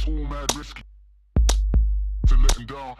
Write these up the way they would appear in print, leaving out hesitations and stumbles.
all mad risky to let him down.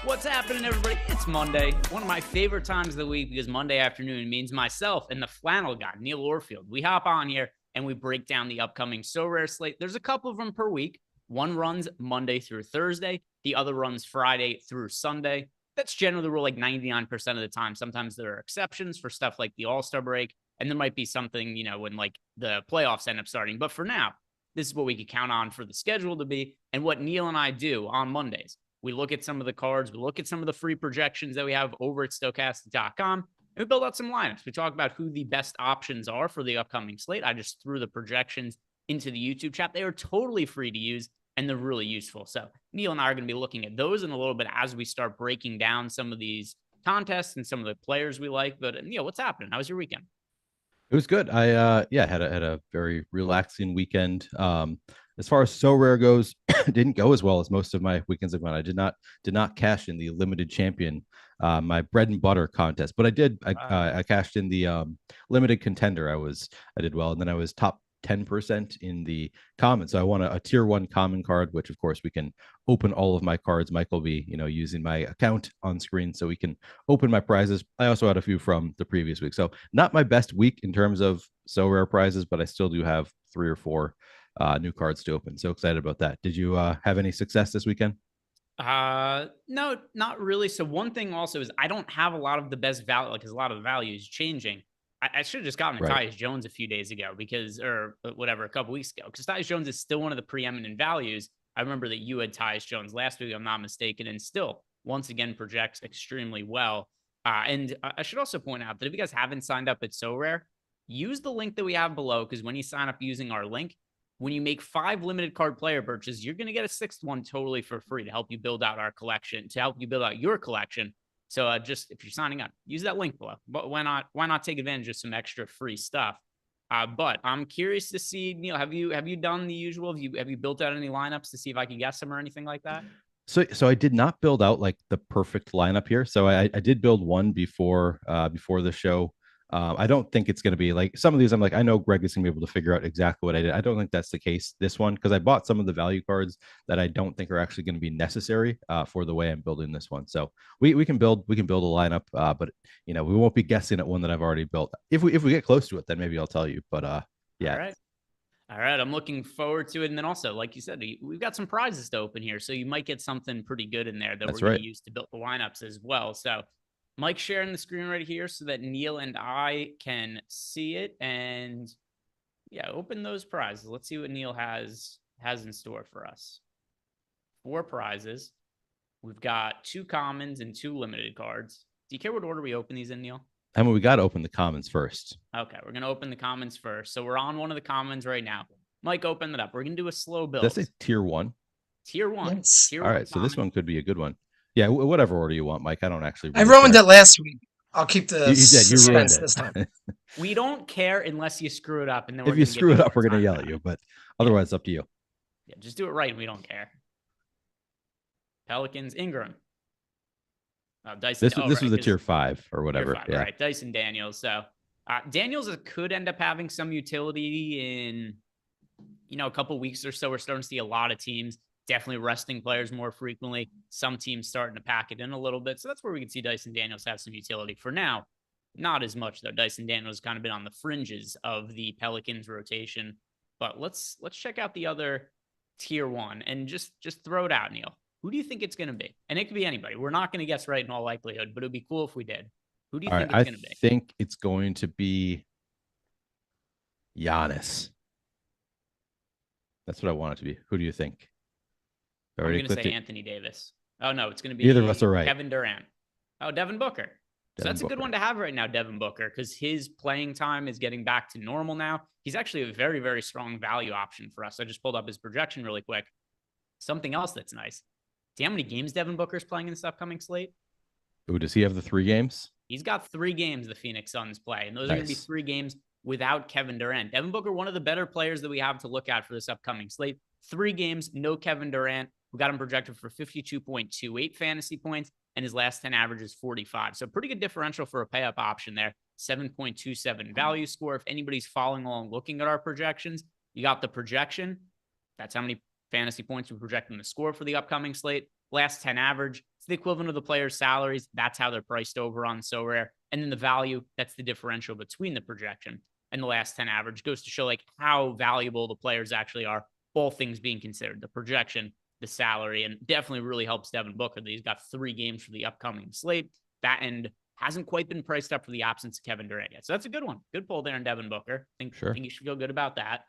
What's happening, everybody? It's Monday, one of my favorite times of the week because Monday afternoon means myself and the flannel guy, Neil Orfield. We hop on here and we break down the upcoming So Rare slate. There's a couple of them per week. One runs Monday through Thursday. The other runs Friday through Sunday. That's generally the rule like 99% of the time. Sometimes there are exceptions for stuff like the All-Star break. And there might be something, when like the playoffs end up starting. But for now, this is what we can count on for the schedule to be and what Neil and I do on Mondays. We look at some of the cards. We look at some of the free projections that we have over at Stokastic.com. And we build out some lineups. We talk about who the best options are for the upcoming slate. I just threw the projections into the YouTube chat. They are totally free to use, and they're really useful. So Neil and I are going to be looking at those in a little bit as we start breaking down some of these contests and some of the players we like. But Neil, what's happening? How was your weekend? It was good. I had a very relaxing weekend. As far as So Rare goes, it didn't go as well as most of my weekends have gone. I did not cash in the limited champion, my bread and butter contest, but I cashed in the limited contender. I did well, and then I was top 10% in the common. So I won a tier 1 common card, which of course we can open all of my cards. Mike will be, using my account on screen so we can open my prizes. I also had a few from the previous week. So not my best week in terms of So Rare prizes, but I still do have 3 or 4 new cards to open. So excited about that. Did you have any success this weekend? No, not really. So one thing also is I don't have a lot of the best value, because a lot of the value is changing. I should have just gotten a Right. Tyus Jones a few days ago or whatever, a couple weeks ago, because Tyus Jones is still one of the preeminent values. I remember that you had Tyus Jones last week, if I'm not mistaken, and still once again projects extremely well. And I should also point out that if you guys haven't signed up at So Rare, use the link that we have below, because when you sign up using our link, When you make 5 limited card player purchases, you're going to get a 6th one totally for free to help you build out our collection, to help you build out your collection. So just if you're signing up, use that link below. But why not take advantage of some extra free stuff? But I'm curious to see, Neil, have you done the usual? Have you built out any lineups to see if I can guess them or anything like that? So I did not build out like the perfect lineup here. So I did build one before the show. I don't think it's going to be like some of these. I'm like, I know Greg is going to be able to figure out exactly what I did. I don't think that's the case this one, because I bought some of the value cards that I don't think are actually going to be necessary for the way I'm building this one. So we can build a lineup, but we won't be guessing at one that I've already built. If we get close to it, then maybe I'll tell you. But yeah. All right. All right, I'm looking forward to it. And then also, like you said, we've got some prizes to open here. So you might get something pretty good in there that we're going to use to build the lineups as well. So Mike's sharing the screen right here so that Neil and I can see it. And yeah, open those prizes. Let's see what Neil has in store for us. 4 prizes. We've got 2 commons and 2 limited cards. Do you care what order we open these in, Neil? I mean, we got to open the commons first. Okay, we're going to open the commons first. So we're on one of the commons right now. Mike, open it up. We're going to do a slow build. That's a tier 1. Tier 1. Yes. Tier All 1 right, so common. this one could be a good one. Yeah, whatever order you want, Mike. I don't actually. I ruined it last week. I'll keep the suspense this time. We don't care unless you screw it up. And then if you screw it up, we're going to yell at you. But otherwise, it's up to you. Yeah, just do it right and we don't care. Pelicans, Ingram. Dyson. This was a tier 5 or whatever. 5, yeah. Right. Dyson Daniels. So Daniels could end up having some utility in, a couple weeks or so. We're starting to see a lot of teams definitely resting players more frequently. Some teams starting to pack it in a little bit. So that's where we can see Dyson Daniels have some utility. For now, not as much though. Dyson Daniels has kind of been on the fringes of the Pelicans rotation. But let's check out the other tier 1 and just throw it out, Neil. Who do you think it's going to be? And it could be anybody. We're not going to guess right in all likelihood, but it would be cool if we did. Who do you think it's going to be? I think it's going to be Giannis. That's what I want it to be. Who do you think? I'm going to say Anthony Davis. Oh, no, it's going to be either of us are right. Kevin Durant. Oh, Devin Booker. So that's a good one to have right now, Devin Booker, because his playing time is getting back to normal now. He's actually a very, very strong value option for us. I just pulled up his projection really quick. Something else that's nice. See how many games Devin Booker's playing in this upcoming slate? Ooh, does he have the 3 games? He's got 3 games the Phoenix Suns play, and those are going to be 3 games without Kevin Durant. Devin Booker, one of the better players that we have to look at for this upcoming slate. 3 games, no Kevin Durant. We got him projected for 52.28 fantasy points, and his last 10 average is 45. So pretty good differential for a pay-up option there. 7.27 value score. If anybody's following along looking at our projections, you got the projection. That's how many fantasy points we project them to score for the upcoming slate. Last 10 average, it's the equivalent of the players' salaries. That's how they're priced over on Sorare. And then the value, that's the differential between the projection and the last 10 average. Goes to show like how valuable the players actually are, all things being considered. The projection, the salary, and definitely really helps Devin Booker that he's got 3 games for the upcoming slate. That end hasn't quite been priced up for the absence of Kevin Durant yet. So that's a good one. Good pull there on Devin Booker. I think you should feel good about that.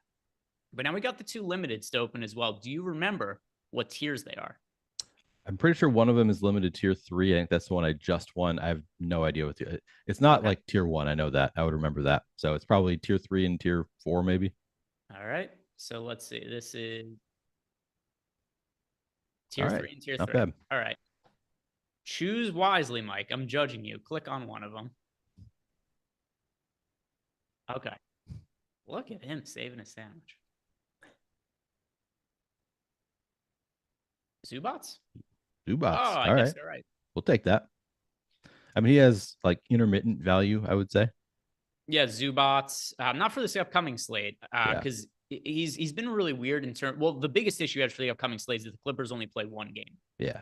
But now we got the 2 limiteds to open as well. Do you remember what tiers they are? I'm pretty sure one of them is limited tier 3. I think that's the one I just won. I have no idea what it's not like tier 1. I know that. I would remember that. So it's probably tier 3 and tier 4, maybe. All right. So let's see. This is tier 3 and tier 3. Not bad. All right. Choose wisely, Mike. I'm judging you. Click on one of them. Okay. Look at him saving a sandwich. Zubats? Zubats. Oh, I guess they're right. We'll take that. I mean, he has like intermittent value, I would say. Yeah, Zubats. Not for this upcoming slate, because he's been really weird in terms. Well, the biggest issue for the upcoming slate is that the Clippers only play 1 game. Yeah.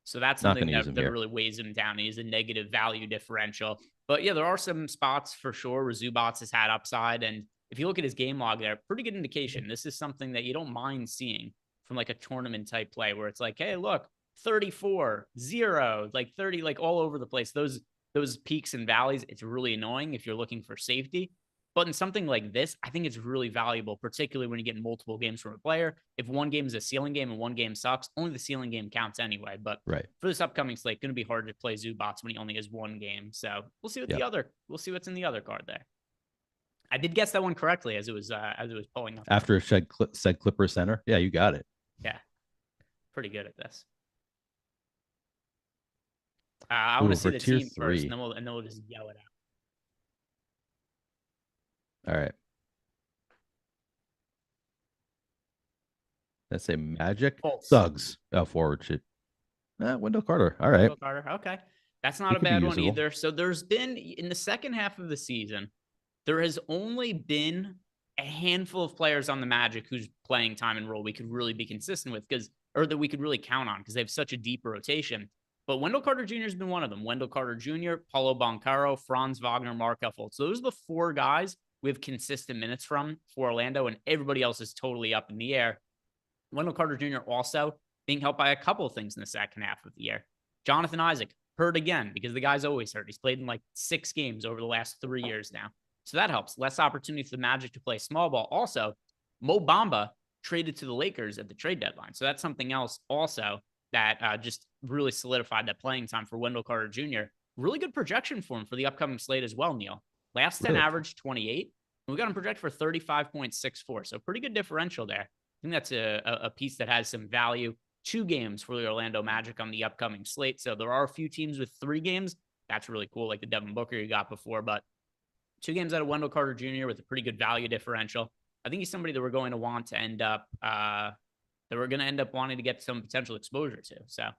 So that's something that really weighs him down. He's a negative value differential. But yeah, there are some spots for sure where Zubats has had upside. And if you look at his game log there, pretty good indication. This is something that you don't mind seeing from like a tournament type play where it's like, hey, look, 34, 0, like 30, like all over the place. Those peaks and valleys, it's really annoying if you're looking for safety. But in something like this, I think it's really valuable, particularly when you get multiple games from a player. If one game is a ceiling game and one game sucks, only the ceiling game counts anyway. But for this upcoming slate, going to be hard to play Zubats when he only has 1 game. So we'll see what we'll see what's in the other card there. I did guess that one correctly as it was pulling up. After said Clipper center. Yeah, you got it. Yeah. Pretty good at this. I want to see the tier team 3. first, and then we'll just yell it out. All right. Let's say Magic. Colts. Suggs. Oh, forward shit. Wendell Carter. All right. Wendell Carter. Okay. That's not a bad one usable. either. So there's been, in the second half of the season, there has only been a handful of players on the Magic whose playing time and role we could really be consistent with, or that we could really count on, because they have such a deep rotation. But Wendell Carter Jr. has been one of them. Wendell Carter Jr., Paulo Banchero, Franz Wagner, Mark Effold. So those are the 4 guys we have consistent minutes from for Orlando, and everybody else is totally up in the air. Wendell Carter Jr. also being helped by a couple of things in the second half of the year. Jonathan Isaac, hurt again, because the guy's always hurt. He's played in like 6 games over the last 3 years now. So that helps. Less opportunity for the Magic to play small ball. Also, Mo Bamba traded to the Lakers at the trade deadline. So that's something else also that just really solidified that playing time for Wendell Carter Jr. Really good projection for him for the upcoming slate as well, Neil. Last 10 average 28. And we got him projected for 35.64. So pretty good differential there. I think that's a piece that has some value. 2 games for the Orlando Magic on the upcoming slate. So there are a few teams with 3 games. That's really cool, like the Devin Booker you got before. But 2 games out of Wendell Carter Jr. with a pretty good value differential. I think he's somebody that we're going to want to end up, that we're going to end up wanting to get some potential exposure to. So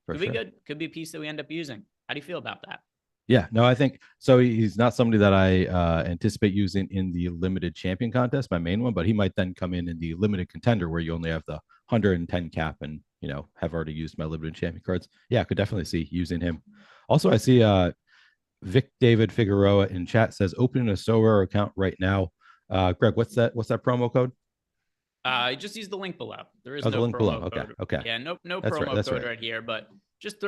could be good. Could be a piece that we end up using. How do you feel about that? Yeah, no, I think so. He's not somebody that I anticipate using in the limited champion contest, my main one, but he might then come in the limited contender where you only have the 110 cap and, have already used my limited champion cards. Yeah, I could definitely see using him. Also, I see Vic David Figueroa in chat says opening a Sorare account right now. Greg, what's that promo code? Just use the link below. There is no no link promo below. code. Okay. Yeah, no That's promo code right. right here, but just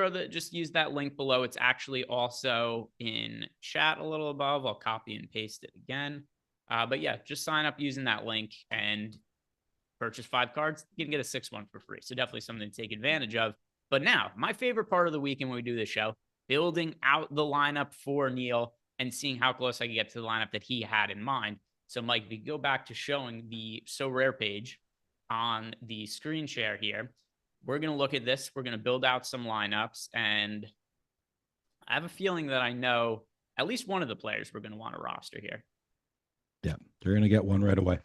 use that link below. It's actually also in chat a little above. I'll copy and paste it again. But yeah, just sign up using that link and purchase 5 cards. You can get a 6th one for free. So definitely something to take advantage of. But now, my favorite part of the weekend when we do this show, building out the lineup for Neil and seeing how close I can get to the lineup that he had in mind. So, Mike, if you go back to showing the So Rare page on the screen share here, we're going to look at this. We're going to build out some lineups. And I have a feeling that I know at least one of the players we're going to want to roster here. Yeah, they're going to get one right away.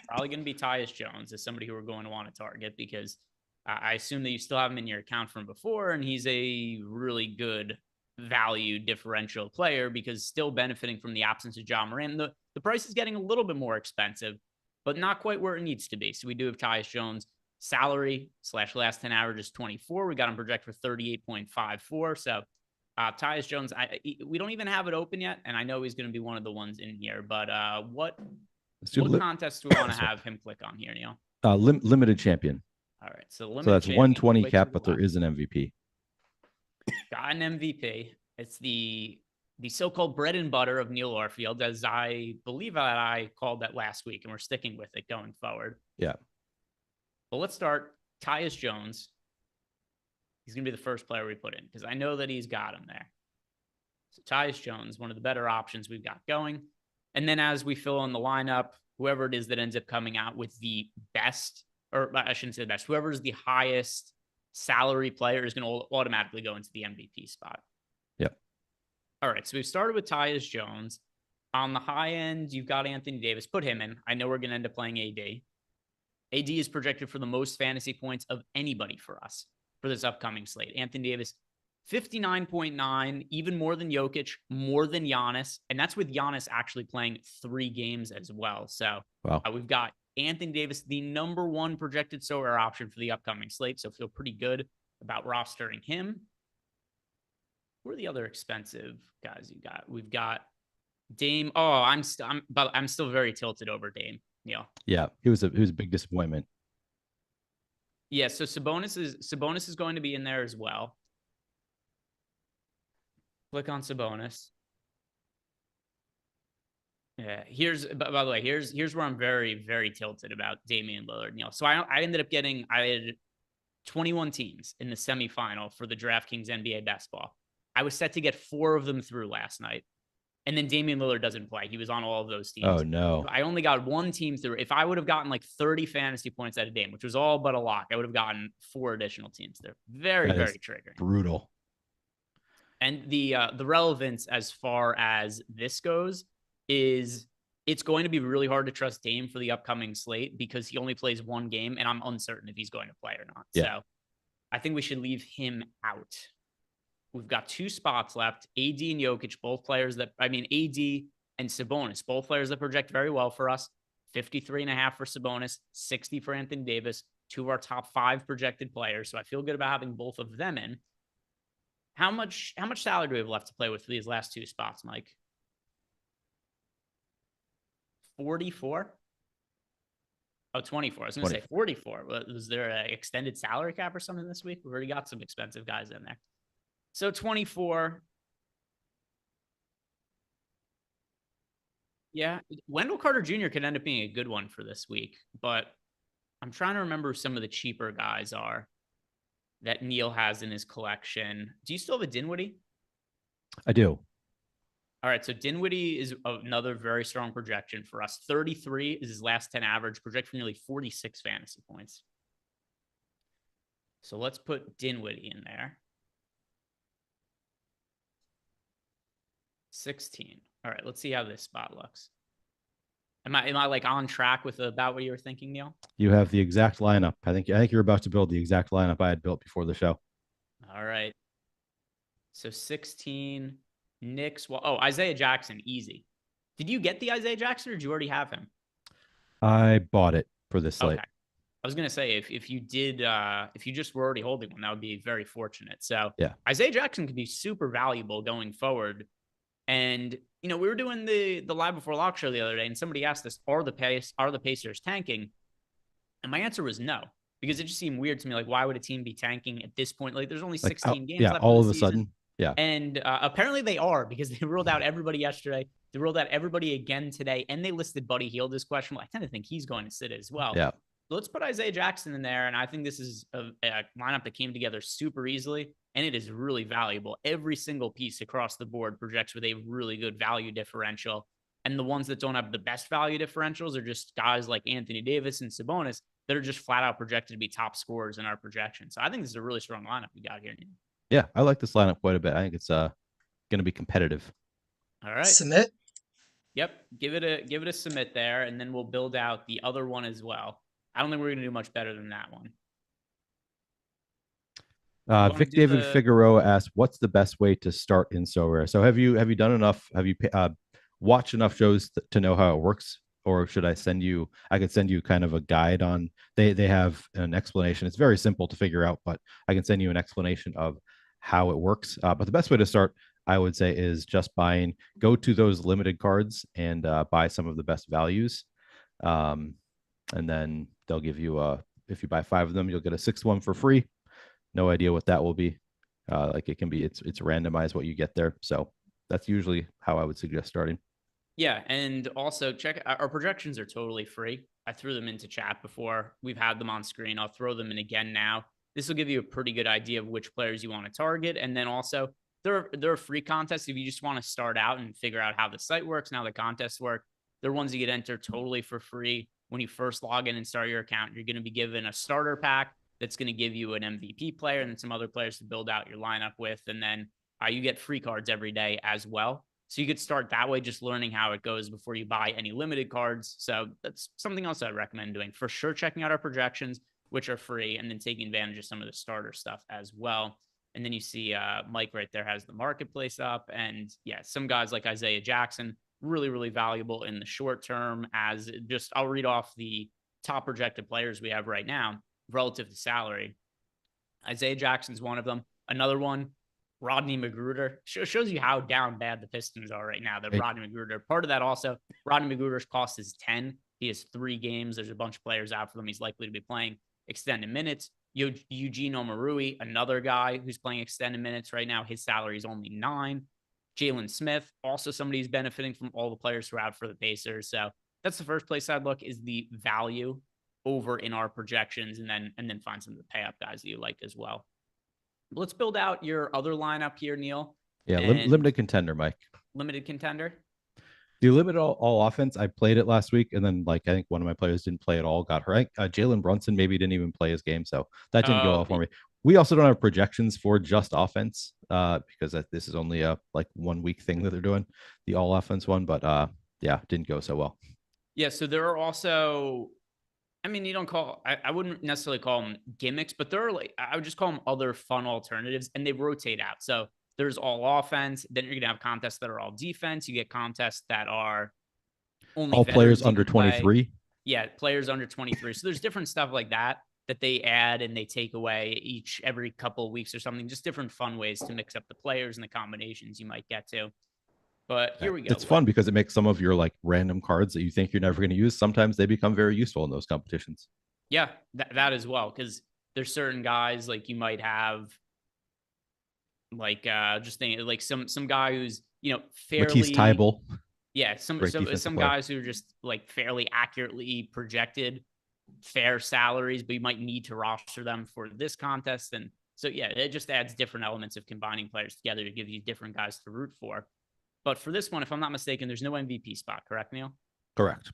Probably going to be Tyus Jones as somebody who we're going to want to target, because I assume that you still have him in your account from before, and he's a really good value differential player because still benefiting from the absence of Ja Morant. The price is getting a little bit more expensive, but not quite where it needs to be. So we do have Tyus Jones. Salary / last 10 average is 24. We got him projected for 38.54. So Tyus Jones, we don't even have it open yet, and I know he's going to be one of the ones in here. But what contest do we want to have him click on here, Neil? Limited champion. All right, so that's 120 cap, but there is an MVP. Got an MVP. It's the so-called bread and butter of Neil Orfield, as I believe that I called that last week, and we're sticking with it going forward. Yeah. Well, let's start. Tyus Jones. He's going to be the first player we put in because I know that he's got him there. So Tyus Jones, one of the better options we've got going. And then as we fill in the lineup, whoever it is that ends up coming out with the best, or I shouldn't say the best, whoever's the highest salary player is going to automatically go into the MVP spot. Yep. All right, so we've started with Tyus Jones. On the high end, you've got Anthony Davis. Put him in. I know we're going to end up playing AD. AD is projected for the most fantasy points of anybody for us for this upcoming slate. Anthony Davis, 59.9, even more than Jokic, more than Giannis. And that's with Giannis actually playing 3 games as well. So wow. We've got Anthony Davis, the number 1 projected Sorare option for the upcoming slate. So feel pretty good about rostering him. Who are the other expensive guys you got? We've got Dame. Oh, I'm still very tilted over Dame. Neil. Yeah, he was a big disappointment. Yeah, so Sabonis is going to be in there as well. Click on Sabonis. Yeah, by the way, here's where I'm very, very tilted about Damian Lillard, Neil. So I ended up I had 21 teams in the semifinal for the DraftKings NBA basketball. I was set to get 4 of them through last night. And then Damian Lillard doesn't play. He was on all of those teams. Oh, no. So I only got one team through. If I would have gotten like 30 fantasy points at a game, which was all but a lock, I would have gotten 4 additional teams there. Very, That very is triggering. brutal. And the relevance as far as this goes is it's going to be really hard to trust Dame for the upcoming slate because he only plays one game, and I'm uncertain if he's going to play or not. Yeah. So I think we should leave him out. We've got 2 spots left. AD and Jokic, both players that, AD and Sabonis, both players that project very well for us. 53.5 for Sabonis, 60 for Anthony Davis, 2 of our top 5 projected players. So I feel good about having both of them in. How much salary do we have left to play with for these last 2 spots, Mike? 44? Oh, 24. I was going to say 44. Was there an extended salary cap or something this week? We've already got some expensive guys in there. So 24. Yeah. Wendell Carter Jr. could end up being a good one for this week, but I'm trying to remember who some of the cheaper guys are that Neil has in his collection. Do you still have a Dinwiddie? I do. All right. So Dinwiddie is another very strong projection for us. 33 is his last 10 average, project for nearly 46 fantasy points. So let's put Dinwiddie in there. 16. All right, let's see how this spot looks. Am I like on track with about what you were thinking, Neil? You have the exact lineup. I think you're about to build the exact lineup I had built before the show. All right. So 16 Knicks. Well, Isaiah Jackson, easy. Did you get the Isaiah Jackson or did you already have him? I bought it for this slate. Okay. I was gonna say if you did if you just were already holding one, that would be very fortunate. So yeah, Isaiah Jackson could be super valuable going forward. And we were doing the live before lock show the other day, and somebody asked us, are the Pacers tanking? And my answer was no, because it just seemed weird to me. Like, why would a team be tanking at this point? Like, there's only 16 games left. All of a sudden. Yeah. And apparently they are, because they ruled out everybody yesterday. They ruled out everybody again today, and they listed Buddy Hield as questionable. I tend to think he's going to sit as well. Yeah. Let's put Isaiah Jackson in there, and I think this is a lineup that came together super easily, and it is really valuable. Every single piece across the board projects with a really good value differential, and the ones that don't have the best value differentials are just guys like Anthony Davis and Sabonis that are just flat out projected to be top scorers in our projection. So I think this is a really strong lineup we got here. Yeah, I like this lineup quite a bit. I think it's going to be competitive. All right. Submit. Yep. Give it a submit there, and then we'll build out the other one as well. I don't think we're going to do much better than that one. Vic David Figueroa asked, "What's the best way to start in Sorare?" So have you done enough? Have you watched enough shows to know how it works, or should I send you? I could send you kind of a guide on. They have an explanation. It's very simple to figure out, but I can send you an explanation of how it works. But the best way to start, I would say, is just go to those limited cards and buy some of the best values. And then they'll give you if you buy 5 of them, you'll get a 6th one for free. No idea what that will be. It's randomized what you get there. So that's usually how I would suggest starting. Yeah. And also check our projections are totally free. I threw them into chat before. We've had them on screen. I'll throw them in again now. This will give you a pretty good idea of which players you want to target. And then also they're a free contest. If you just want to start out and figure out how the site works and how the contests work, they're ones you get entered totally for free. When you first log in and start your account, you're going to be given a starter pack that's going to give you an MVP player and then some other players to build out your lineup with. And then you get free cards every day as well. So you could start that way, just learning how it goes before you buy any limited cards. So that's something else I'd recommend doing. For sure, checking out our projections, which are free, and then taking advantage of some of the starter stuff as well. And then you see Mike right there has the marketplace up. And yeah, some guys like Isaiah Jackson, really, really valuable in the short term. I'll read off the top projected players we have right now relative to salary. Isaiah Jackson's one of them. Another one, Rodney McGruder. Shows you how down bad the Pistons are right now. Rodney McGruder. Part of that also, Rodney McGruder's cost is 10. He has 3 games. There's a bunch of players out for them. He's likely to be playing extended minutes. Eugene Omarui, another guy who's playing extended minutes right now. His salary is only 9. Jalen Smith, also somebody who's benefiting from all the players who are out for the Pacers. So that's the first place I'd look, is the value over in our projections, and then find some of the pay up guys that you like as well. Let's build out your other lineup here, Neil. Yeah, limited contender, Mike. Limited contender. Do you limit all offense? I played it last week, and then like I think one of my players didn't play at all, got hurt. Jalen Brunson maybe didn't even play his game, so that didn't go Oh, well for me. We also don't have projections for just offense, because this is only a like 1 week thing that they're doing, the all offense one. But yeah, didn't go so well. yeah. So there are also, I mean, you don't call, I wouldn't necessarily call them gimmicks, but there are like, I would just call them other fun alternatives, and they rotate out. So there's all offense. Then you're going to have contests that are all defense. You get contests that are only All players veterans you under can play. 23. Yeah, players under 23. So there's different stuff like that they add and they take away every couple of weeks or something. Just different fun ways to mix up the players and the combinations you might get to. But here we go. It's fun because it makes some of your like random cards that you think you're never going to use. Sometimes they become very useful in those competitions. Yeah, that as well. Because there's certain guys like you might have, like just thinking like some guy who's fairly Matisse Tybal. Yeah, some guys who are just like fairly accurately projected fair salaries, but you might need to roster them for this contest. And so, yeah, it just adds different elements of combining players together to give you different guys to root for. But for this one, if I'm not mistaken, there's no MVP spot, correct, Neil? Correct.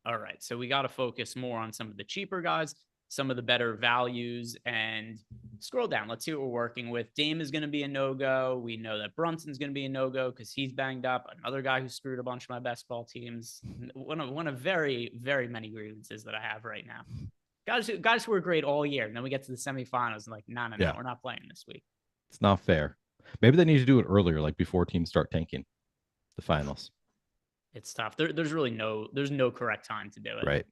All right. So we got to focus more on some of the cheaper guys, some of the better values, and scroll down. Let's see what we're working with. Dame is going to be a no-go. We know that Brunson's going to be a no-go because he's banged up. Another guy who screwed a bunch of my best ball teams. One of very, very many grievances that I have right now. Guys who were great all year. And then we get to the semifinals and like, no, we're not playing this week. It's not fair. Maybe they need to do it earlier, like before teams start tanking the finals. It's tough. There's no correct time to do it. Right.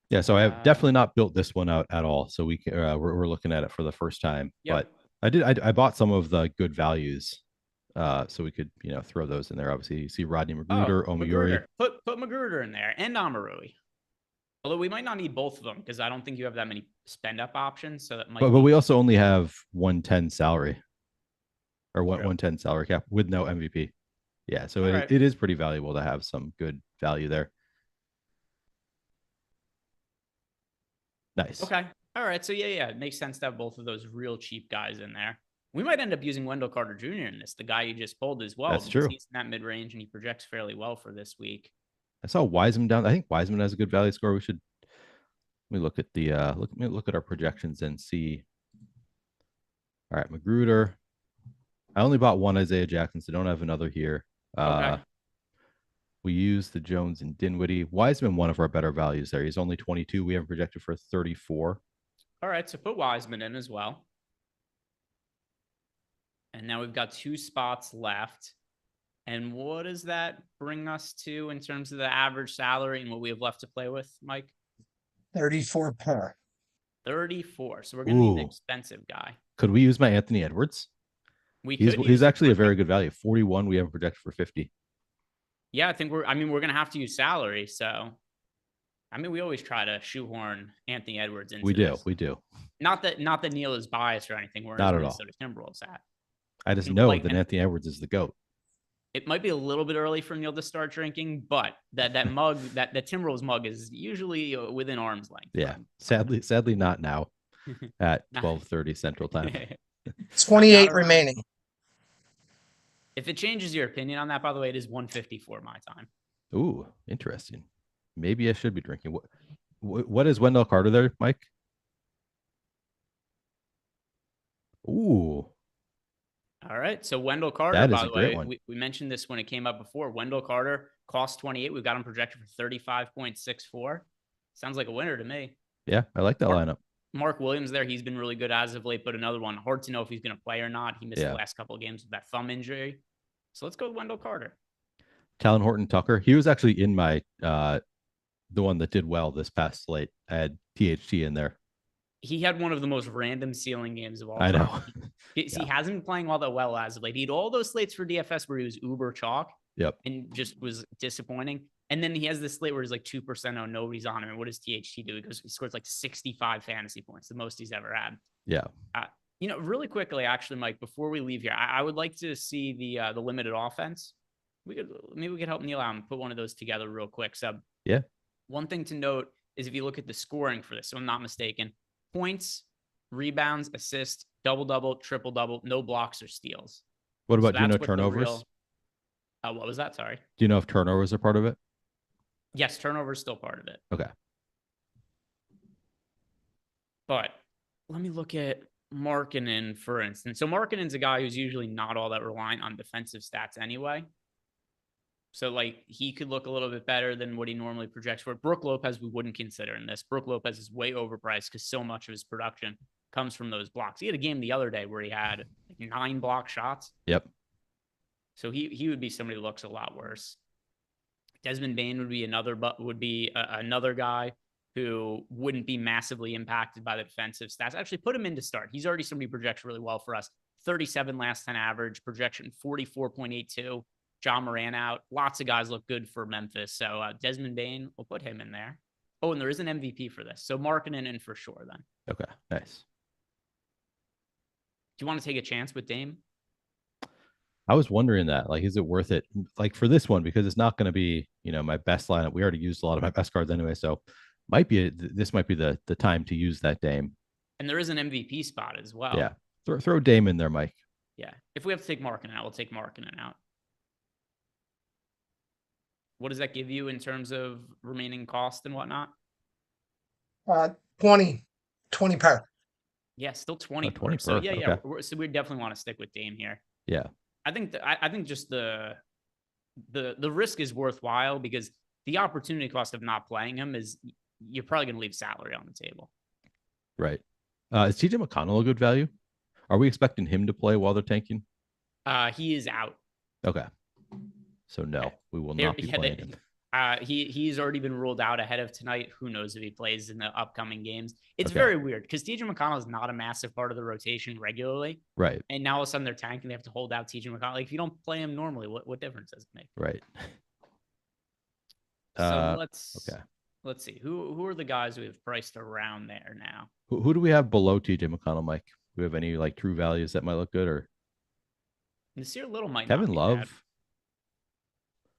Yeah, so I have definitely not built this one out at all. So we're looking at it for the first time. Yep. But I bought some of the good values, so we could throw those in there. Obviously, you see Rodney Magruder, Omiuri. Put Magruder in there and Amarui. Although we might not need both of them because I don't think you have that many spend up options. So that might. But we also only have 110 salary, or 110 salary cap with no MVP. Yeah, so it is pretty valuable to have some good value there. Nice. Okay. All right. So yeah, it makes sense to have both of those real cheap guys in there. We might end up using Wendell Carter Jr. in this, the guy you just pulled as well. That's true. He's in that mid range and he projects fairly well for this week. I saw Wiseman down. I think Wiseman has a good value score. Let me look at the look at our projections and see. All right, Magruder. I only bought one Isaiah Jackson, so don't have another here. Okay. We use the Jones and Dinwiddie. Wiseman, one of our better values there. He's only 22. We have projected for 34. All right, so put Wiseman in as well. And now we've got 2 spots left. And what does that bring us to in terms of the average salary and what we have left to play with, Mike? 34 per. 34. So we're going to need an expensive guy. Could we use my Anthony Edwards? He's actually a very good value. 41. We have projected for 50. Yeah, I think we're going to have to use salary. So, we always try to shoehorn Anthony Edwards into this. We do. Not that Neil is biased or anything. We're not in at all. Minnesota Timberwolves at. I just know that Anthony Edwards is the GOAT. It might be a little bit early for Neil to start drinking, but that mug, that Timberwolves mug is usually within arm's length. Yeah, sadly not now at 12:30 Central Time. 28 remaining. If it changes your opinion on that, by the way, it is 1:54 my time. Ooh, interesting. Maybe I should be drinking. What is Wendell Carter there, Mike? Ooh. All right. So Wendell Carter, by the way, we mentioned this when it came up before. Wendell Carter cost 28. We've got him projected for 35.64. Sounds like a winner to me. Yeah, I like that lineup. Mark Williams there, he's been really good as of late, but another one, hard to know if he's going to play or not. He missed the last couple of games with that thumb injury. So let's go with Wendell Carter. Talon Horton-Tucker. He was actually in my the one that did well this past slate. I had THT in there. He had one of the most random ceiling games of all time. I know. He hasn't been playing all that well as of late. He had all those slates for DFS where he was uber chalk. Yep. And just was disappointing. And then he has this slate where he's like 2% on nobody's on him. And what does THT do? He scores like 65 fantasy points, the most he's ever had. Yeah. Really quickly, actually, Mike, before we leave here, I would like to see the limited offense. Maybe we could help Neil out and put one of those together real quick. So yeah. One thing to note is if you look at the scoring for this, so I'm not mistaken, points, rebounds, assists, double-double, triple-double, no blocks or steals. What about no turnovers? What was that? Sorry. Do you know if turnovers are part of it? Yes, turnover is still part of it. Okay. But let me look at Markkanen, for instance. So Markkanen's a guy who's usually not all that reliant on defensive stats anyway. So, like, he could look a little bit better than what he normally projects for. Brook Lopez, we wouldn't consider in this. Brook Lopez is way overpriced because so much of his production comes from those blocks. He had a game the other day where he had like 9 block shots. Yep. So he would be somebody that looks a lot worse. Desmond Bane would be another guy who wouldn't be massively impacted by the defensive stats. Actually, put him in to start. He's already somebody who projects really well for us. 37 last 10 average, projection 44.82. John Moran out. Lots of guys look good for Memphis. So Desmond Bane, we'll put him in there. Oh, and there is an MVP for this. So Markkanen in for sure then. Okay, nice. Do you want to take a chance with Dame? I was wondering that, like, is it worth it? Like for this one, because it's not going to be, my best lineup. We already used a lot of my best cards anyway. So this might be the time to use that Dame. And there is an MVP spot as well. Yeah. Throw Dame in there, Mike. Yeah. If we have to take Markkanen out, we'll take Markkanen out. What does that give you in terms of remaining cost and whatnot? 20 per. Yeah, still 20. 20 So per. yeah. Okay. So we definitely want to stick with Dame here. Yeah. I think just the risk is worthwhile because the opportunity cost of not playing him is you're probably going to leave salary on the table. Right. Is TJ McConnell a good value? Are we expecting him to play while they're tanking? He is out. Okay. So no, we will not be playing him. He's already been ruled out ahead of tonight. Who knows if he plays in the upcoming games? It's very weird because TJ McConnell is not a massive part of the rotation regularly. Right. And now all of a sudden they're tanking. They have to hold out TJ McConnell. Like if you don't play him normally, what difference does it make? Right. So let's see. Who are the guys we have priced around there now? Who do we have below TJ McConnell, Mike? Do we have any like true values that might look good or Nasir Little might Kevin not be Love? bad.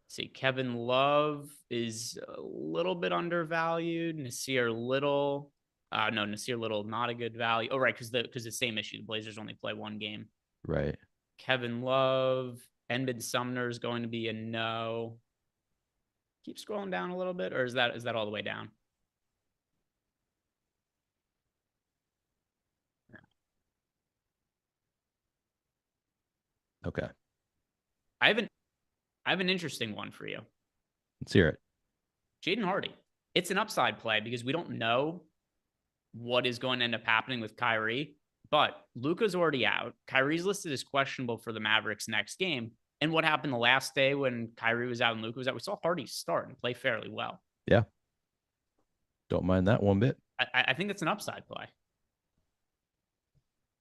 See, Kevin Love is a little bit undervalued. Nasir Little, Nasir Little, not a good value. Oh, right, because the same issue. The Blazers only play one game. Right. Kevin Love, Enbid Sumner is going to be a no. Keep scrolling down a little bit, or is that all the way down? Okay. I have an interesting one for you. Let's hear it. Jaden Hardy. It's an upside play because we don't know what is going to end up happening with Kyrie, but Luka's already out. Kyrie's listed as questionable for the Mavericks next game. And what happened the last day when Kyrie was out and Luka was out? We saw Hardy start and play fairly well. Yeah. Don't mind that one bit. I think it's an upside play.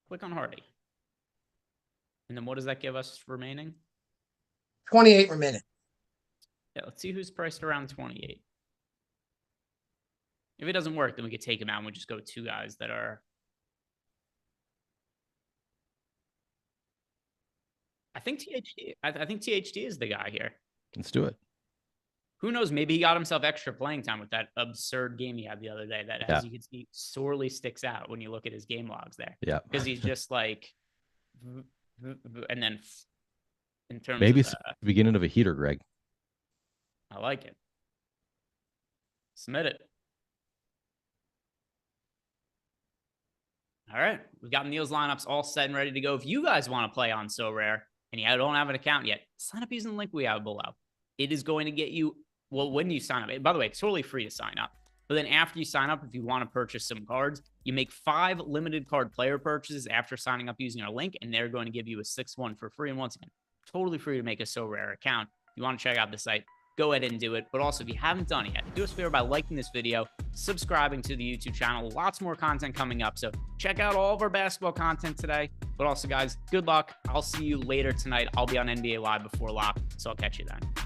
Click on Hardy. And then what does that give us remaining? 28 remaining. Yeah, let's see who's priced around 28. If it doesn't work, then we could take him out and we'll just go with 2 guys that are. I think THT is the guy here. Let's do it. Who knows? Maybe he got himself extra playing time with that absurd game he had the other day that, as you can see, sorely sticks out when you look at his game logs there. Yeah. Because he's just like, and then in terms maybe of it's the beginning of a heater, Greg. I like it. Submit it. All right. We've got Neil's lineups all set and ready to go. If you guys want to play on So Rare and you don't have an account yet, sign up using the link we have below. It is going to get you, well, when you sign up, by the way, it's totally free to sign up. But then after you sign up, if you want to purchase some cards, you make 5 limited card player purchases after signing up using our link, and they're going to give you a 6-1 for free. And once again, totally free to make a So Rare account. If you want to check out the site, go ahead and do it. But also, if you haven't done it yet, do us a favor by liking this video, subscribing to the YouTube channel. Lots more content coming up. So check out all of our basketball content today. But also, guys, good luck. I'll see you later tonight. I'll be on NBA Live before lock, so I'll catch you then.